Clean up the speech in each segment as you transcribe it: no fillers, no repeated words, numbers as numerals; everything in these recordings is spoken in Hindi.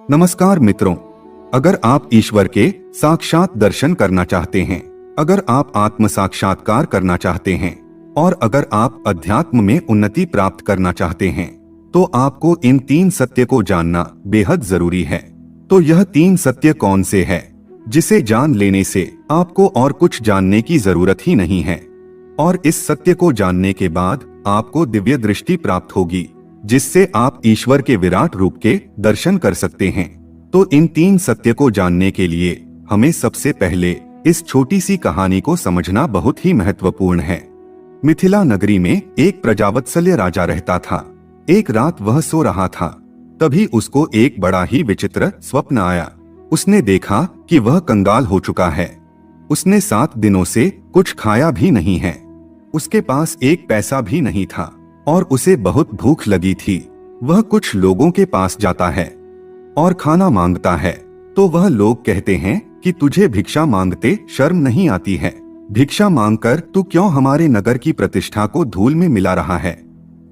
नमस्कार मित्रों, अगर आप ईश्वर के साक्षात दर्शन करना चाहते हैं, अगर आप आत्म साक्षात्कार करना चाहते हैं और अगर आप अध्यात्म में उन्नति प्राप्त करना चाहते हैं, तो आपको इन 3 सत्य को जानना बेहद जरूरी है। तो यह 3 सत्य कौन से है जिसे जान लेने से आपको और कुछ जानने की जरूरत ही नहीं है, और इस सत्य को जानने के बाद आपको दिव्य दृष्टि प्राप्त होगी जिससे आप ईश्वर के विराट रूप के दर्शन कर सकते हैं। तो इन 3 सत्य को जानने के लिए हमें सबसे पहले इस छोटी सी कहानी को समझना बहुत ही महत्वपूर्ण है। मिथिला नगरी में एक प्रजावत्सल्य राजा रहता था। एक रात वह सो रहा था, तभी उसको एक बड़ा ही विचित्र स्वप्न आया। उसने देखा कि वह कंगाल हो चुका है। उसने 7 दिनों से कुछ खाया भी नहीं है। उसके पास एक पैसा भी नहीं था और उसे बहुत भूख लगी थी। वह कुछ लोगों के पास जाता है और खाना मांगता है, तो वह लोग कहते हैं कि तुझे भिक्षा मांगते शर्म नहीं आती है? भिक्षा मांगकर तू क्यों हमारे नगर की प्रतिष्ठा को धूल में मिला रहा है?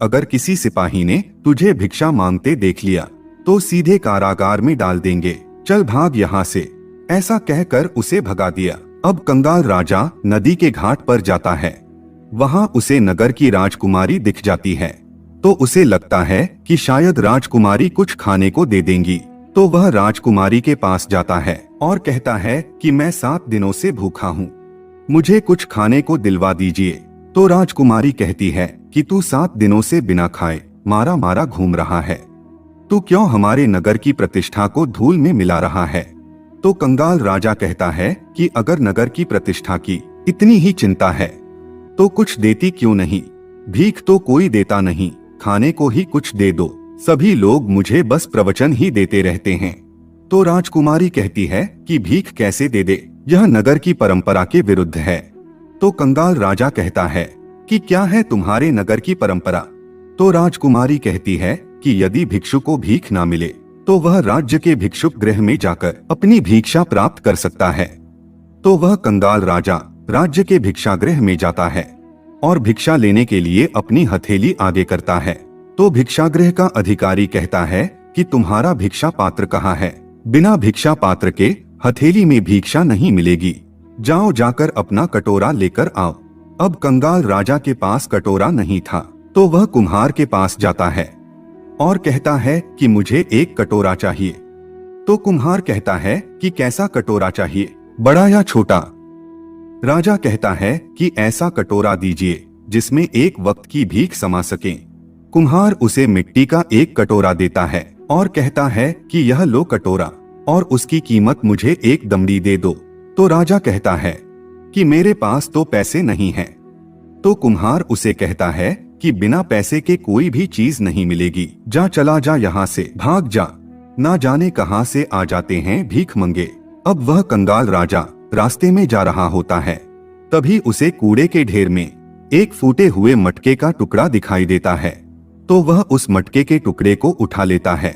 अगर किसी सिपाही ने तुझे भिक्षा मांगते देख लिया तो सीधे कारागार में डाल देंगे। चल भाग यहाँ से। ऐसा कहकर उसे भगा दिया। अब कंगाल राजा नदी के घाट पर जाता है। वहां उसे नगर की राजकुमारी दिख जाती है, तो उसे लगता है कि शायद राजकुमारी कुछ खाने को दे देंगी। तो वह राजकुमारी के पास जाता है और कहता है कि मैं 7 दिनों से भूखा हूँ, मुझे कुछ खाने को दिलवा दीजिए। तो राजकुमारी कहती है कि तू 7 दिनों से बिना खाए मारा मारा घूम रहा है, तू क्यों हमारे नगर की प्रतिष्ठा को धूल में मिला रहा है? तो कंगाल राजा कहता है कि अगर नगर की प्रतिष्ठा की इतनी ही चिंता है तो कुछ देती क्यों नहीं? भीख तो कोई देता नहीं, खाने को ही कुछ दे दो। सभी लोग मुझे बस प्रवचन ही देते रहते हैं। तो राजकुमारी कहती है कि भीख कैसे दे दे, यह नगर की परंपरा के विरुद्ध है। तो कंगाल राजा कहता है कि क्या है तुम्हारे नगर की परंपरा? तो राजकुमारी कहती है कि यदि भिक्षु को भीख ना मिले तो वह राज्य के भिक्षुक गृह में जाकर अपनी भिक्षा प्राप्त कर सकता है। तो वह कंगाल राजा राज्य के भिक्षागृह में जाता है और भिक्षा लेने के लिए अपनी हथेली आगे करता है। तो भिक्षागृह का अधिकारी कहता है कि तुम्हारा भिक्षा पात्र कहाँ है? बिना भिक्षा पात्र के हथेली में भिक्षा नहीं मिलेगी, जाओ जाकर अपना कटोरा लेकर आओ। अब कंगाल राजा के पास कटोरा नहीं था, तो वह कुम्हार के पास जाता है और कहता है कि मुझे एक कटोरा चाहिए। तो कुम्हार कहता है कि कैसा कटोरा चाहिए, बड़ा या छोटा? राजा कहता है कि ऐसा कटोरा दीजिए जिसमें एक वक्त की भीख समा सके। कुम्हार उसे मिट्टी का एक कटोरा देता है और कहता है कि यह लो कटोरा और उसकी कीमत मुझे 1 दमड़ी दे दो। तो राजा कहता है कि मेरे पास तो पैसे नहीं हैं। तो कुम्हार उसे कहता है कि बिना पैसे के कोई भी चीज नहीं मिलेगी, जा चला जा यहाँ से, भाग जा, ना जाने कहाँ से आ जाते हैं भीख मंगे। अब वह कंगाल राजा रास्ते में जा रहा होता है, तभी उसे कूड़े के ढेर में एक फूटे हुए मटके का टुकड़ा दिखाई देता है। तो वह उस मटके के टुकड़े को उठा लेता है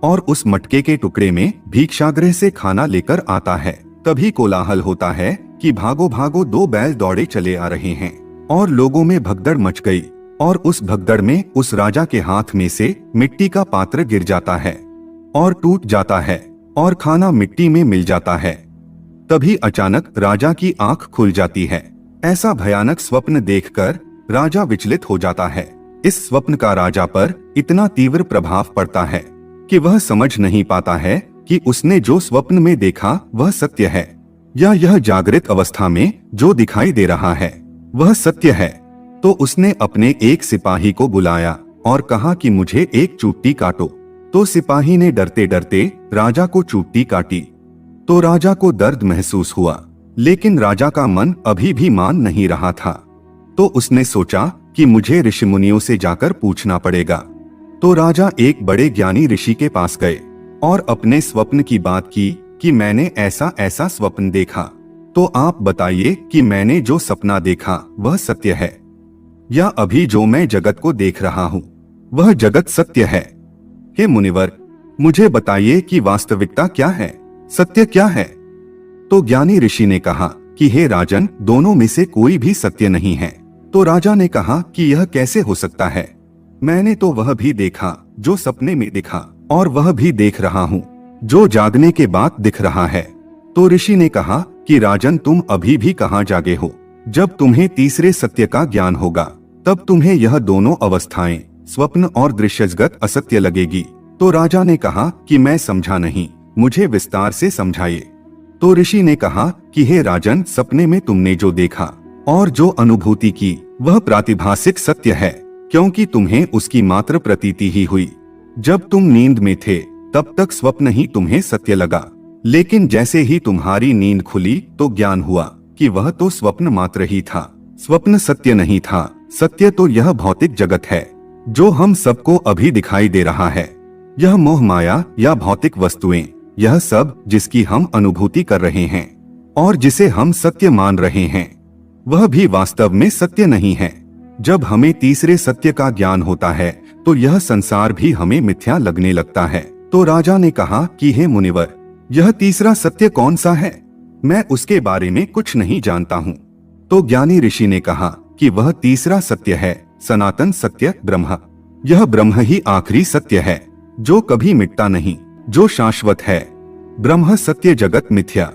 और उस मटके के टुकड़े में भिक्षागृह से खाना लेकर आता है। तभी कोलाहल होता है कि भागो भागो, 2 बैल दौड़े चले आ रहे हैं और लोगों में भगदड़ मच गई और उस भगदड़ में उस राजा के हाथ में से मिट्टी का पात्र गिर जाता है और टूट जाता है और खाना मिट्टी में मिल जाता है। तभी अचानक राजा की आंख खुल जाती है। ऐसा भयानक स्वप्न देखकर राजा विचलित हो जाता है। इस स्वप्न का राजा पर इतना तीव्र प्रभाव पड़ता है कि वह समझ नहीं पाता है कि उसने जो स्वप्न में देखा वह सत्य है या यह जागृत अवस्था में जो दिखाई दे रहा है वह सत्य है। तो उसने अपने एक सिपाही को बुलाया और कहा कि मुझे एक चुट्टी काटो। तो सिपाही ने डरते डरते राजा को चुट्टी काटी। तो राजा को दर्द महसूस हुआ, लेकिन राजा का मन अभी भी मान नहीं रहा था। तो उसने सोचा कि मुझे ऋषि मुनियों से जाकर पूछना पड़ेगा। तो राजा एक बड़े ज्ञानी ऋषि के पास गए और अपने स्वप्न की बात की कि मैंने ऐसा ऐसा स्वप्न देखा, तो आप बताइए कि मैंने जो सपना देखा वह सत्य है या अभी जो मैं जगत को देख रहा हूँ वह जगत सत्य है? हे मुनिवर, मुझे बताइए कि वास्तविकता क्या है, सत्य क्या है? तो ज्ञानी ऋषि ने कहा कि हे राजन, दोनों में से कोई भी सत्य नहीं है। तो राजा ने कहा कि यह कैसे हो सकता है? मैंने तो वह भी देखा जो सपने में दिखा और वह भी देख रहा हूँ, जो जागने के बाद दिख रहा है। तो ऋषि ने कहा कि राजन, तुम अभी भी कहाँ जागे हो? जब तुम्हें तीसरे सत्य का ज्ञान होगा तब तुम्हें यह दोनों अवस्थाएं, स्वप्न और दृश्यजगत, असत्य लगेगी। तो राजा ने कहा कि मैं समझा नहीं, मुझे विस्तार से समझाइए। तो ऋषि ने कहा कि हे राजन, सपने में तुमने जो देखा और जो अनुभूति की वह प्रातिभासिक सत्य है, क्योंकि तुम्हें उसकी मात्र प्रतीति ही हुई। जब तुम नींद में थे तब तक स्वप्न ही तुम्हें सत्य लगा, लेकिन जैसे ही तुम्हारी नींद खुली तो ज्ञान हुआ कि वह तो स्वप्न मात्र ही था। स्वप्न सत्य नहीं था। सत्य तो यह भौतिक जगत है जो हम सबको अभी दिखाई दे रहा है। यह मोह माया या भौतिक वस्तुएं, यह सब जिसकी हम अनुभूति कर रहे हैं और जिसे हम सत्य मान रहे हैं, वह भी वास्तव में सत्य नहीं है। जब हमें तीसरे सत्य का ज्ञान होता है तो यह संसार भी हमें मिथ्या लगने लगता है। तो राजा ने कहा कि हे मुनिवर, यह तीसरा सत्य कौन सा है? मैं उसके बारे में कुछ नहीं जानता हूँ। तो ज्ञानी ऋषि ने कहा कि वह तीसरा सत्य है सनातन सत्य ब्रह्म। यह ब्रह्म ही आखिरी सत्य है जो कभी मिटता नहीं, जो शाश्वत है। ब्रह्म सत्य, जगत मिथ्या।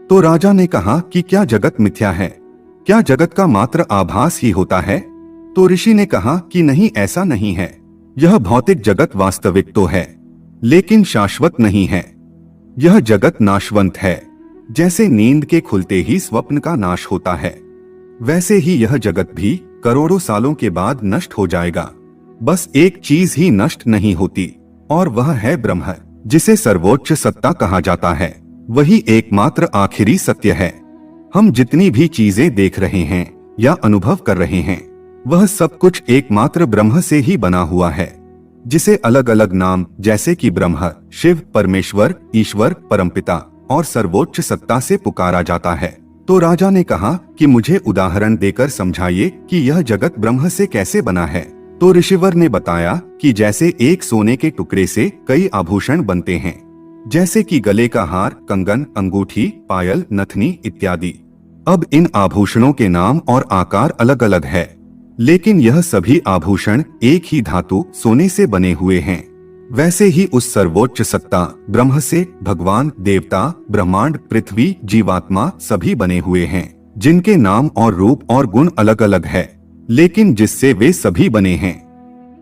तो राजा ने कहा कि क्या जगत मिथ्या है? क्या जगत का मात्र आभास ही होता है? तो ऋषि ने कहा कि नहीं, ऐसा नहीं है। यह भौतिक जगत वास्तविक तो है लेकिन शाश्वत नहीं है। यह जगत नाशवंत है। जैसे नींद के खुलते ही स्वप्न का नाश होता है, वैसे ही यह जगत भी करोड़ों सालों के बाद नष्ट हो जाएगा। बस एक चीज ही नष्ट नहीं होती और वह है ब्रह्म, जिसे सर्वोच्च सत्ता कहा जाता है। वही एकमात्र आखिरी सत्य है। हम जितनी भी चीजें देख रहे हैं या अनुभव कर रहे हैं, वह सब कुछ एकमात्र ब्रह्म से ही बना हुआ है, जिसे अलग अलग नाम जैसे कि ब्रह्म, शिव, परमेश्वर, ईश्वर, परमपिता और सर्वोच्च सत्ता से पुकारा जाता है। तो राजा ने कहा कि मुझे उदाहरण देकर समझाइए कि यह जगत ब्रह्म से कैसे बना है। तो ऋषिवर ने बताया कि जैसे एक सोने के टुकड़े से कई आभूषण बनते हैं, जैसे कि गले का हार, कंगन, अंगूठी, पायल, नथनी इत्यादि। अब इन आभूषणों के नाम और आकार अलग अलग है, लेकिन यह सभी आभूषण एक ही धातु सोने से बने हुए हैं। वैसे ही उस सर्वोच्च सत्ता ब्रह्म से भगवान, देवता, ब्रह्मांड, पृथ्वी, जीवात्मा सभी बने हुए हैं, जिनके नाम और रूप और गुण अलग अलग है, लेकिन जिससे वे सभी बने हैं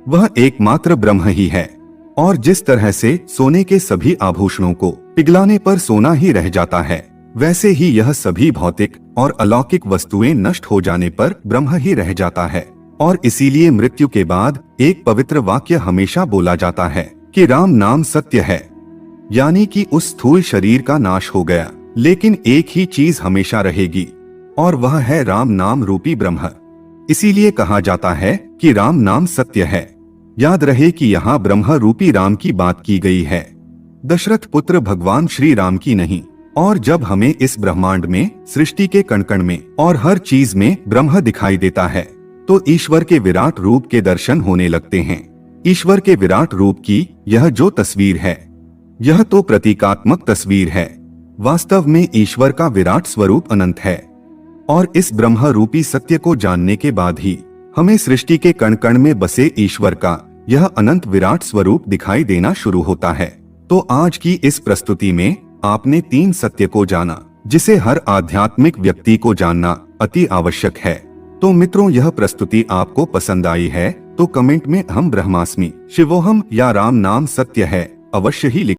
वह एकमात्र ब्रह्म ही है। और जिस तरह से सोने के सभी आभूषणों को पिघलाने पर सोना ही रह जाता है, वैसे ही यह सभी भौतिक और अलौकिक वस्तुएं नष्ट हो जाने पर ब्रह्म ही रह जाता है। और इसीलिए मृत्यु के बाद एक पवित्र वाक्य हमेशा बोला जाता है कि राम नाम सत्य है, यानी कि उस स्थूल शरीर का नाश हो गया, लेकिन एक ही चीज हमेशा रहेगी और वह है राम नाम रूपी ब्रह्म। इसीलिए कहा जाता है कि राम नाम सत्य है। याद रहे कि यहाँ ब्रह्म रूपी राम की बात की गई है, दशरथ पुत्र भगवान श्री राम की नहीं। और जब हमें इस ब्रह्मांड में, सृष्टि के कण कण में और हर चीज में ब्रह्म दिखाई देता है, तो ईश्वर के विराट रूप के दर्शन होने लगते हैं। ईश्वर के विराट रूप की यह जो तस्वीर है, यह तो प्रतीकात्मक तस्वीर है। वास्तव में ईश्वर का विराट स्वरूप अनंत है। और इस ब्रह्म रूपी सत्य को जानने के बाद ही हमें सृष्टि के कण कण में बसे ईश्वर का यह अनंत विराट स्वरूप दिखाई देना शुरू होता है। तो आज की इस प्रस्तुति में आपने 3 सत्य को जाना, जिसे हर आध्यात्मिक व्यक्ति को जानना अति आवश्यक है। तो मित्रों, यह प्रस्तुति आपको पसंद आई है तो कमेंट में हम ब्रह्मास्मि, शिवोहम या राम नाम सत्य है अवश्य ही लिखें।